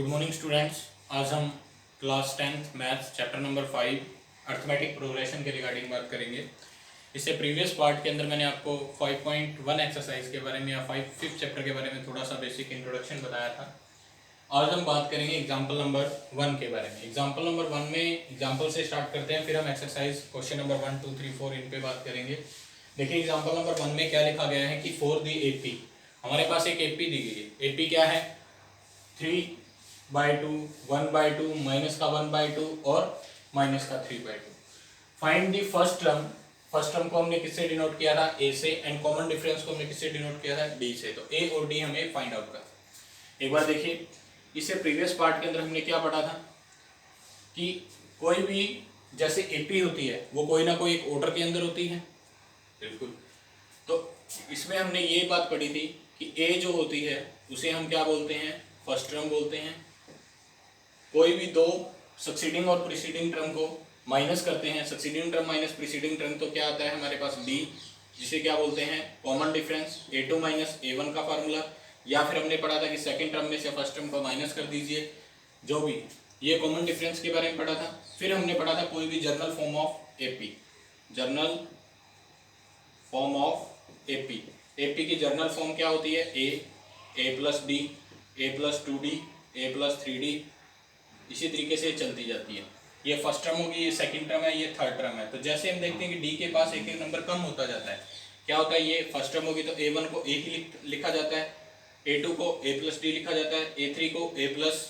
Good morning students. आज हम class 10th maths chapter number 5 arithmetic progression के regarding बात करेंगे। इससे प्रीवियस पार्ट के अंदर मैंने आपको 5.1 एक्सरसाइज के बारे में या 5th चैप्टर के बारे में थोड़ा सा बेसिक इंट्रोडक्शन बताया था। आज हम बात करेंगे एग्जाम्पल नंबर 1 के बारे में। एग्जाम्पल नंबर 1 में एग्जाम्पल से स्टार्ट करते हैं, फिर हम एक्सरसाइज क्वेश्चन नंबर 1, 2, 3, 4 इन पे बात करेंगे। देखिए एग्जाम्पल नंबर 1 में क्या लिखा गया है कि फॉर दी एपी, हमारे पास एक एपी दी गई है। एपी क्या है? 3/2, 1/2, माइनस का 1/2 और माइनस का 3/2। Find the first term. First term को हमने किससे डिनोट किया था? ए से, एंड कॉमन डिफरेंस को हमने किससे डिनोट किया था? डी से। तो ए और डी हमें फाइंड आउट करना। एक बार देखिए, इससे प्रीवियस पार्ट के अंदर हमने क्या पढ़ा था कि कोई भी जैसे एपी होती है वो कोई ना कोई एक ऑर्डर के अंदर होती है। बिल्कुल। तो इसमें हमने ये बात पढ़ी थी कि ए जो होती है उसे हम क्या बोलते हैं? फर्स्ट टर्म बोलते हैं। कोई भी दो सक्सीडिंग और प्रीसीडिंग टर्म को माइनस करते हैं, succeeding term minus preceding term, तो क्या आता है हमारे पास? डी, जिसे क्या बोलते हैं? Common difference. a2 minus a1 का फार्मूला। या फिर हमने पढ़ा था कि सेकंड टर्म में से फर्स्ट टर्म को माइनस कर दीजिए, जो भी, ये कॉमन डिफरेंस के बारे में पढ़ा था। फिर हमने पढ़ा था कोई भी journal form of AP. Journal form of AP, AP की जर्नल फॉर्म क्या होती है? ए प्लस डी, ए प्लस 2d, ए प्लस 3d, इसी तरीके से चलती जाती है। ये फर्स्ट टर्म होगी, ये सेकंड टर्म है, ये थर्ड टर्म है। तो जैसे हम देखते हैं कि डी के पास एक एक नंबर कम होता जाता है, क्या होता है? ये फर्स्ट टर्म होगी तो a1 को a ही लिखा जाता है, a2 को a प्लस डी लिखा जाता है, a3 को a प्लस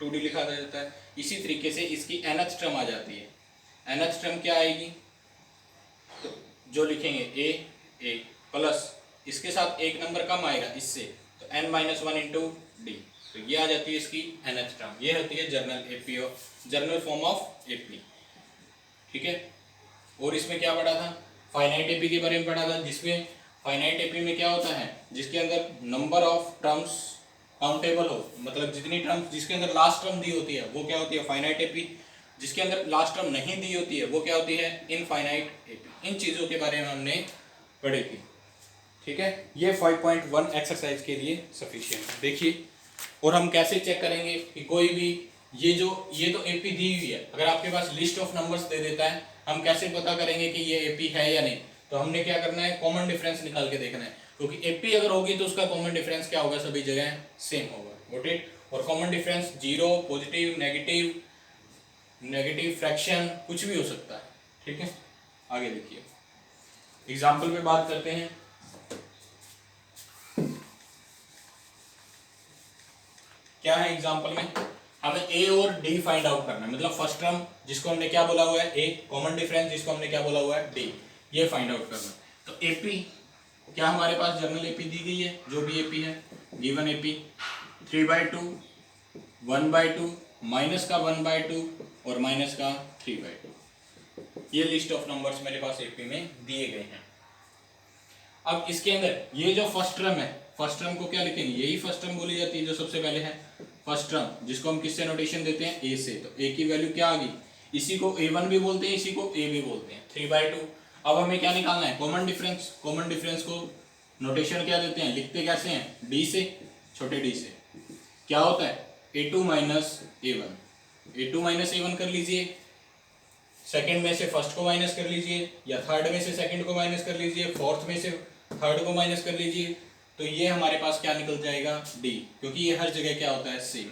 2d लिखा जाता है। इसी तरीके से इसकी nth टर्म आ जाती है। nth टर्म क्या आएगी? तो जो लिखेंगे a प्लस, इसके साथ एक नंबर कम आएगा इससे, तो n-1 इंटू डी, तो ये आ जाती है इसकी nth टर्म। ये होती है journal AP, journal form of AP. ठीक है। और इसमें क्या पढ़ा था? फाइनाइट एपी के बारे में पढ़ा था, जिसमें फाइनाइट एपी में क्या होता है? जिसके अंदर नंबर ऑफ टर्म्स काउंटेबल हो, मतलब जितनी टर्म्स जिसके अंदर लास्ट टर्म दी होती है वो क्या होती है? Finite AP. जिसके अंदर लास्ट टर्म नहीं दी होती है वो क्या होती है? Infinite AP. इन चीज़ों के बारे में हमने पढ़ी थी। ठीक है, ये 5.1 एक्सरसाइज के लिए सफिशिएंट है। देखिए, और हम कैसे चेक करेंगे कि कोई भी ये तो एपी दी हुई है, अगर आपके पास लिस्ट ऑफ नंबर्स दे देता है, हम कैसे पता करेंगे कि ये एपी है या नहीं? तो हमने क्या करना है? कॉमन डिफरेंस निकाल के देखना है, क्योंकि एपी अगर होगी तो उसका कॉमन डिफरेंस क्या होगा? सभी जगह सेम होगा। Got it? और common difference 0, positive, negative, fraction, कुछ भी हो सकता है। ठीक है, आगे देखिए, एग्जाम्पल पे बात करते हैं। क्या है एग्जाम्पल में? हमें ए और डी फाइंड आउट करना है, मतलब फर्स्ट टर्म जिसको हमने क्या बोला हुआ है? ए, कॉमन डिफरेंस जिसको हमने क्या बोला हुआ है? डी, ये फाइंड आउट करना है। तो एपी क्या हमारे पास जर्नल एपी दी गई है, जो भी एपी है, गिवन एपी 3/2, 1/2, माइनस का 1/2 और माइनस का 3/2। ये लिस्ट ऑफ नंबर्स मेरे पास एपी में दिए गए हैं। अब इसके अंदर ये जो फर्स्ट टर्म है, फर्स्ट टर्म को क्या लिखेंगे? यही फर्स्ट टर्म बोली जाती है जो सबसे पहले है फर्स्ट टर्म, जिसको हम किससे नोटेशन देते हैं? ए से। तो ए की वैल्यू क्या आ गई? इसी को a1 भी बोलते हैं, इसी को a भी बोलते हैं, 3/2। अब हमें क्या निकालना है? Common difference. कॉमन डिफरेंस को नोटेशन क्या देते हैं? लिखते कैसे हैं? डी से, छोटे डी से। क्या होता है? a2 minus a1, a2 minus a1 कर लीजिए, सेकंड में से फर्स्ट को माइनस कर लीजिए, या थर्ड में से सेकंड को माइनस कर लीजिए, फोर्थ में से थर्ड को माइनस कर लीजिए, तो ये हमारे पास क्या निकल जाएगा? डी, क्योंकि ये हर जगह क्या होता है? सेम।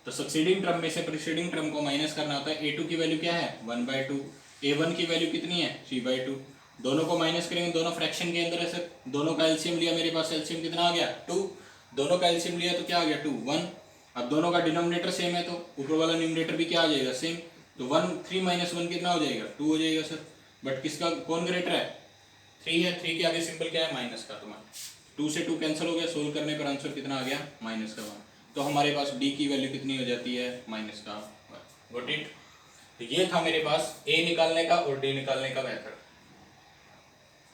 तो सक्सीडिंग टर्म में से प्रीसीडिंग टर्म को माइनस करना होता है। a2 की वैल्यू क्या है? 1/2, a1 की वैल्यू कितनी है? 3/2। दोनों को माइनस करेंगे, दोनों फ्रैक्शन के अंदर है सर, दोनों का एलसीएम लिया, मेरे पास एलसीएम कितना आ गया? 2। दोनों का एलसीएम लिया तो क्या आ गया? 2, 1। अब दोनों का डिनोमिनेटर सेम है तो ऊपर वाला न्यूमरेटर भी क्या आ जाएगा? सेम। तो 3 माइनस 1 कितना हो जाएगा? 2 हो जाएगा सर। बट किसका कौन ग्रेटर है? 3 है। 3 के आगे सिंबल क्या है? माइनस का। तो 2 से 2 कैंसिल हो गया, सोल्व करने पर आंसर कितना आ गया? माइनस का 1। तो हमारे पास डी की वैल्यू कितनी हो जाती है? माइनस का 1। Got it? तो ये था मेरे पास ए निकालने का और डी निकालने का मेथड।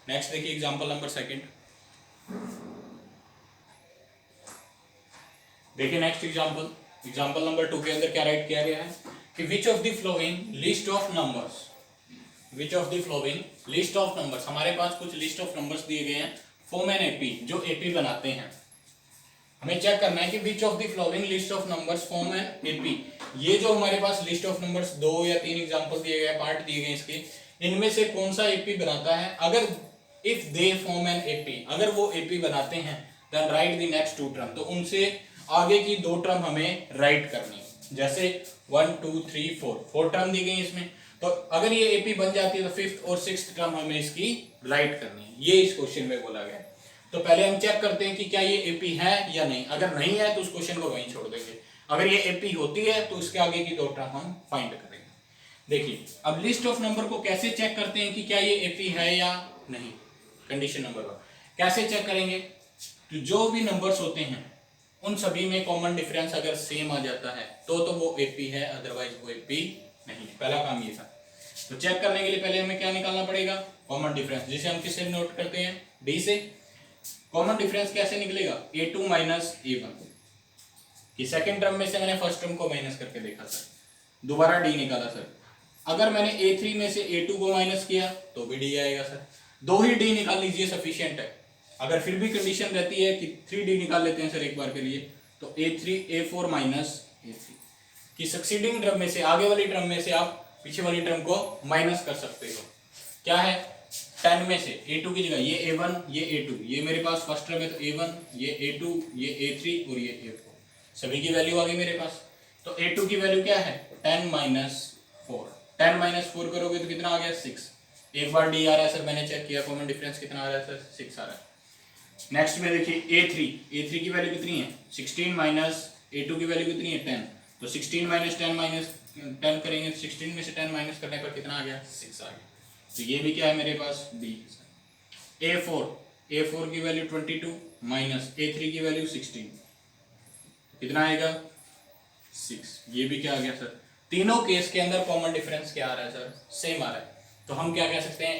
नेक्स्ट देखिए एग्जांपल नंबर 2। देखिए नेक्स्ट एग्जांपल नंबर 2 के अंदर क्या राइट किया गया है कि which of the flowing list of numbers, which of the flowing list of numbers, हमारे पास कुछ लिस्ट ऑफ नंबर्स दिए गए हैं फॉर्म एन एपी, जो एपी बनाते हैं। हमें चेक करना है कि which of the following list of numbers form an AP. ये जो हमारे पास लिस्ट ऑफ नंबर्स 2 या 3 एग्जांपल दिए गए, पार्ट दिए गए इसके, इनमें से कौन सा एपी बनाता है। अगर if they form an AP, अगर वो एपी बनाते हैं, then write the next two term, तो उनसे आगे की 2 टर्म हमें राइट करनी है। जैसे 1 2 3 4 टर्म दी गई इसमें, तो अगर ये एपी बन जाती है तो 5th और 6th टर्म हमें इसकी राइट करनी है। ये इस क्वेश्चन में बोला गया है। तो पहले हम चेक करते हैं कि क्या ये एपी है या नहीं। अगर नहीं है तो उस क्वेश्चन को वहीं छोड़ देंगे। अगर ये एपी होती है तो इसके आगे की 2 टर्म हम फाइंड करेंगे। देखिए अब लिस्ट ऑफ नंबर को कैसे चेक करते हैं कि क्या ये एपी है या नहीं। कंडीशन नंबर 1 कैसे चेक करेंगे, तो जो भी नंबर्स होते हैं उन सभी में कॉमन डिफरेंस अगर सेम आ जाता है तो वो एपी है, अदरवाइज वो एपी नहीं है। पहला काम ये था। तो चेक करने के लिए पहले हमें क्या निकालना पड़ेगा, कॉमन डिफरेंस, जिसे हम किससे नोट करते हैं, डी से। कॉमन डिफरेंस कैसे निकलेगा, a2 माइनस a1, कि सेकंड टर्म में से मैंने फर्स्ट टर्म को माइनस करके देखा सर, दोबारा डी निकाला सर। अगर मैंने a3 में से a2 को माइनस किया तो भी डी आएगा सर। 2 ही डी निकाल लीजिए, सफिशिएंट है। अगर फिर भी कंडीशन रहती है कि 3D निकाल लेते हैं सर एक बार के लिए, तो a3 a4 माइनस a3, कि सक्सीडिंग टर्म में से, आगे वाली टर्म में से आप पीछे वाली टर्म को माइनस कर सकते हो। क्या है, 10 में से a2 की जगह ये a1 ये a2, ये मेरे पास फर्स्ट टर्म है तो a1 ये a2 ये a3 और ये a4, सभी की वैल्यू आ गई मेरे पास। तो a2 की वैल्यू क्या है, 10 माइनस 4, 10 माइनस 4 करोगे तो कितना आ गया, 6। एक बार डी आ रहा है सर, मैंने चेक किया कॉमन डिफरेंस कितना आ रहा है सर, 6 आ रहा है। नेक्स्ट में देखिए a3 की वैल्यू कितनी है, 16 माइनस a2 की वैल्यू कितनी है, 10। तो 16 माइनस 10 माइनस 10 करेंगे, 16 में से 10 माइनस करने पर कितना आ गया, 6 आ गया। तो ये भी क्या है मेरे पास, डी। a4 की वैल्यू 22 माइनस a3 की वैल्यू 16, कितना आएगा, 6। ये भी क्या आ गया सर, तीनों केस के अंदर कॉमन डिफरेंस क्या आ रहा है सर, सेम आ रहा है। तो हम क्या कह सकते हैं,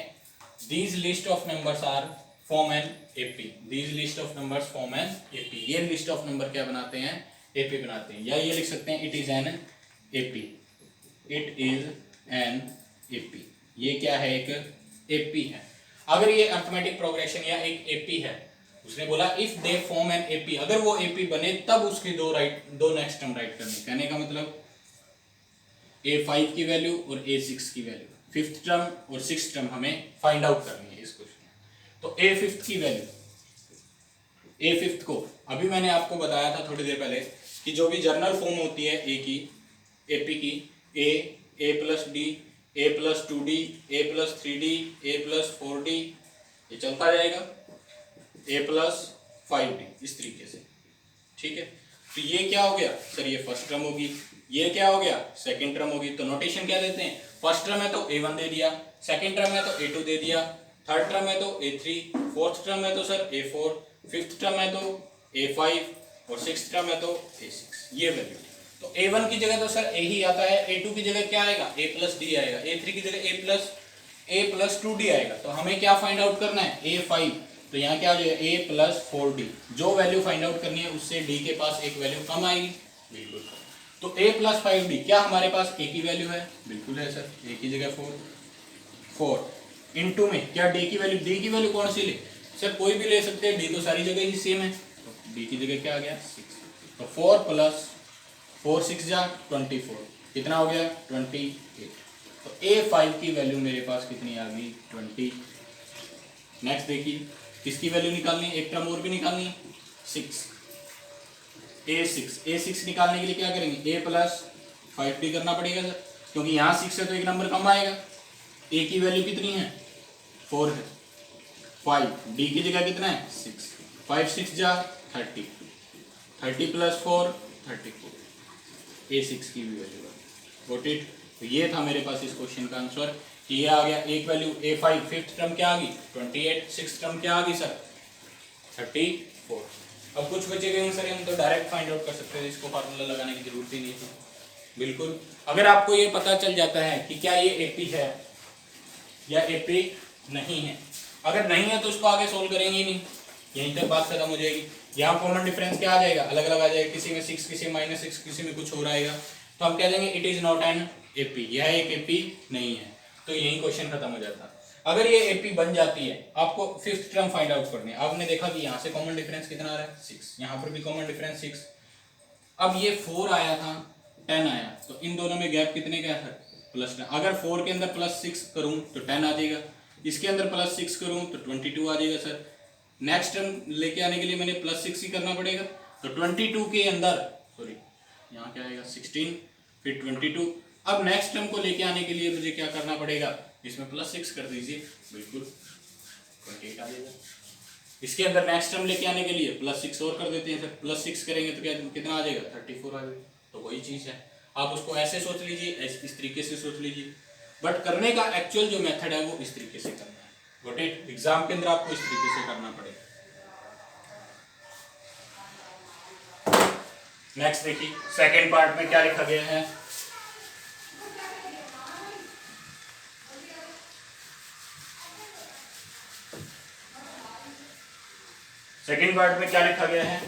these list of numbers are form an AP, these list of numbers form an AP. ये लिस्ट ऑफ नंबर क्या बनाते हैं, एपी बनाते हैं। या ये लिख सकते हैं, it is an AP, it is an AP. ये क्या है, एक एपी है। अगर ये अरिथमेटिक प्रोग्रेशन या एक एपी है, उसने बोला if they form an AP, अगर वो एपी बने तब उसकी दो नेक्स्ट टर्म राइट करनी। कहने का मतलब a5 की वैल्यू और a6 की वैल्यू, 5th टर्म और 6th टर्म हमें फाइंड आउट करनी है इस क्वेश्चन में। तो a5 की वैल्यू, a5 को अभी मैंने आपको बताया था थोड़ी देर पहले कि जो भी जर्नल फॉर्म होती है ए की, एपी की, a plus D, a plus 2d, a plus 3d, a plus 4d, ये चलता जाएगा, a प्लस 5d, इस तरीके से। ठीक है, तो ये क्या हो गया सर, ये फर्स्ट टर्म होगी, ये क्या हो गया, सेकंड टर्म होगी। तो नोटेशन क्या देते हैं, फर्स्ट टर्म है तो a1 दे दिया, सेकंड टर्म है तो a2 दे दिया, थर्ड टर्म है तो a3, फोर्थ टर्म है तो सर a4, फिफ्थ टर्म है तो a5 और सिक्स्थ टर्म है तो a6। ये वैल्यू, तो a1 की जगह तो सर a ही आता है, a2 की जगह क्या आएगा, a प्लस डी आएगा, a3 की जगह a प्लस 2d आएगा। तो हमें क्या फाइंड आउट करना है, a5, तो यहाँ क्या हो जाएगा, a प्लस 4d। जो वैल्यू फाइंड आउट करनी है उससे d के पास एक वैल्यू कम आएगी, बिल्कुल। तो a प्लस 5d, क्या हमारे पास a की वैल्यू है, बिल्कुल है सर, a की जगह 4 इनटू में क्या d की वैल्यू, d की वैल्यू कौन सी ले सर, कोई भी ले सकते हैं, d तो सारी जगह ही सेम है, तो d की जगह क्या आ गया, 6। तो 4 प्लस 4 6 जा 24, कितना हो गया, 28। तो a5 की वैल्यू मेरे पास कितनी आ गई, 20। नेक्स्ट देखिए, किसकी वैल्यू निकालनी है, एक टर्म और भी निकालनी है, 6, a6 निकालने के लिए क्या करेंगे, a प्लस 5d करना पड़ेगा सर, क्योंकि यहाँ 6 है तो एक नंबर कम आएगा। a की वैल्यू कितनी है, 4 है, 5, d की जगह कितना है, 6, 5 6 जा 30, 30 प्लस 4 34, a6 की भी वैल्यू गॉट इट। तो ये था मेरे पास इस क्वेश्चन का आंसर, कि ये आ गया एक वैल्यू a5, फिफ्थ टर्म क्या आ गई 28, सिक्स्थ टर्म क्या आ गई सर 34। अब कुछ बचे गए सर, हम तो डायरेक्ट फाइंड आउट कर सकते हैं, इसको फार्मूला लगाने की जरूरत ही नहीं थी। बिल्कुल, अगर आपको ये पता चल जाता है कि क्या ये एपी है या एपी नहीं है, अगर नहीं है तो उसको आगे सोल्व करेंगे ही नहीं, यहीं तक बात खत्म हो जाएगी। यहाँ कॉमन डिफरेंस क्या आ जाएगा, अलग अलग आ जाएगा, किसी में 6, किसी में -6, किसी में कुछ और आएगा, तो हम कह देंगे it is not an AP, यह एक एपी नहीं है। तो यही क्वेश्चन खत्म हो जाता। अगर ये एपी बन जाती है, आपको फिफ्थ टर्म फाइंड आउट करनी है। आपने देखा कि यहाँ से कॉमन डिफरेंस कितना आ रहा है 6, यहाँ पर भी कॉमन डिफरेंस 6। अब ये 4 आया था, 10 आया, तो इन दोनों में गैप कितने का है +10। अगर 4 के अंदर +6 करूँ तो 10 आ जाएगा, इसके अंदर +6 करूँ तो 22 आ जाएगा सर। नेक्स्ट टर्म लेके आने के लिए मैंने +6 ही करना पड़ेगा, तो 22 के अंदर सॉरी यहाँ क्या आएगा 16 फिर 22। अब नेक्स्ट टर्म को लेके आने के लिए मुझे क्या करना पड़ेगा, इसमें +6 कर दीजिए, बिल्कुल 28 आ जाएगा। इसके अंदर नेक्स्ट टर्म लेके आने के लिए +6 और कर देते हैं सर, +6 करेंगे तो क्या कितना आ जाएगा 34 आ जाएगा। तो वही चीज़ है, आप उसको ऐसे सोच लीजिए, इस तरीके से सोच लीजिए, बट करने का एक्चुअल जो मेथड है वो इस तरीके से करना है। Got it? एग्जाम के अंदर आपको इस तरीके से करना पड़ेगा। नेक्स्ट देखिए सेकेंड पार्ट में क्या लिखा गया है। सेकेंड पार्ट में क्या लिखा गया है,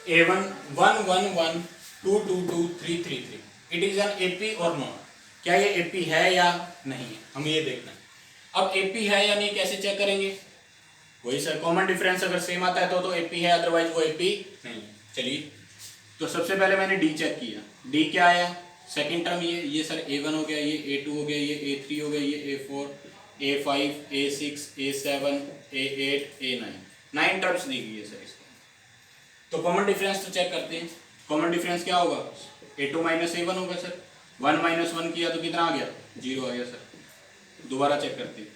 A1 1 1 1 2 2 2 3 3 3 it is an AP और नॉट। क्या ये एपी है या नहीं है, हमें ये देखना है। अब एपी है या नहीं कैसे चेक करेंगे, वही सर कॉमन डिफरेंस अगर सेम आता है तो एपी है, अदरवाइज वो एपी नहीं है। चलिए तो सबसे पहले मैंने डी चेक किया, डी क्या आया, सेकंड टर्म ये सर A1 हो गया, ये A2 हो गया, ये A3 हो गया, ये A4 A5 A6 A7 A8 A9 9 terms दी गई है सर इसके। तो कॉमन डिफरेंस तो चेक करते हैं, कॉमन डिफरेंस क्या होगा A2 माइनस A1 होगा सर, 1 माइनस 1 किया तो कितना आ गया 0 आ गया सर। दोबारा चेक करते हैं,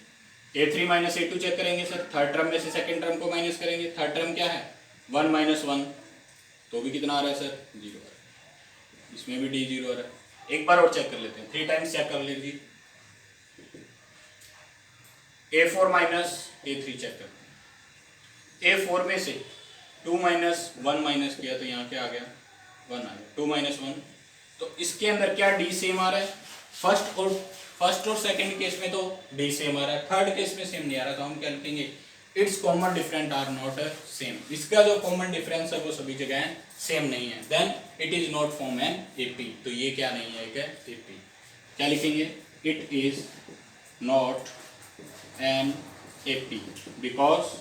A3 माइनस A2 चेक करेंगे सर, थर्ड टर्म में से सेकंड टर्म को माइनस करेंगे, थर्ड टर्म क्या है 1 माइनस 1 तो भी कितना आ रहा है सर 0 आ रहा है, इसमें भी D 0 आ रहा है। एक बार और चेक कर लेते हैं, 3 टाइम्स चेक कर लीजिए, A4 माइनस A3 चेक करते हैं, A4 में से 2 माइनस 1 माइनस किया तो यहाँ क्या आ गया 1 आ गया, 2 माइनस 1। तो इसके अंदर क्या D सेम आ रहा है, फर्स्ट और सेकंड केस में तो D सेम आ रहा है, थर्ड केस में सेम नहीं आ रहा, तो हम क्या लिखेंगे it's common different are not same. इसका जो कॉमन डिफरेंस है वो सभी जगह सेम नहीं है, then it is not form an AP. तो ये क्या नहीं है, क्या एपी, क्या लिखेंगे it is not an AP because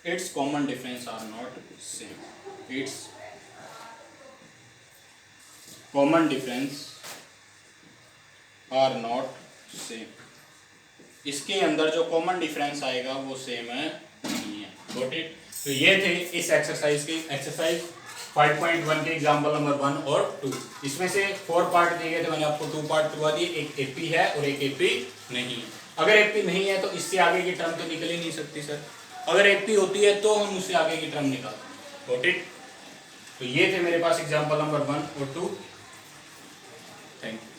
it's common difference are not same, it's common difference are not same, इसके अंदर जो कॉमन डिफरेंस आएगा वो सेम है नहीं है। Got it? तो ये थे इस एक्सरसाइज के एक्सरसाइज 5.1 के एग्जांपल नंबर 1 और 2। इसमें से 4 पार्ट दिए गए थे, मैंने आपको 2 पार्ट करवा दिए, एक एपी है और एक एपी नहीं है। अगर एपी नहीं है तो इससे आगे की टर्म तो निकल ही नहीं सकती सर, अगर एपी होती है तो हम उससे आगे की टर्म निकालते हैं। Got it? तो ये थे मेरे पास एग्जाम्पल नंबर 1 और 2। Thank you.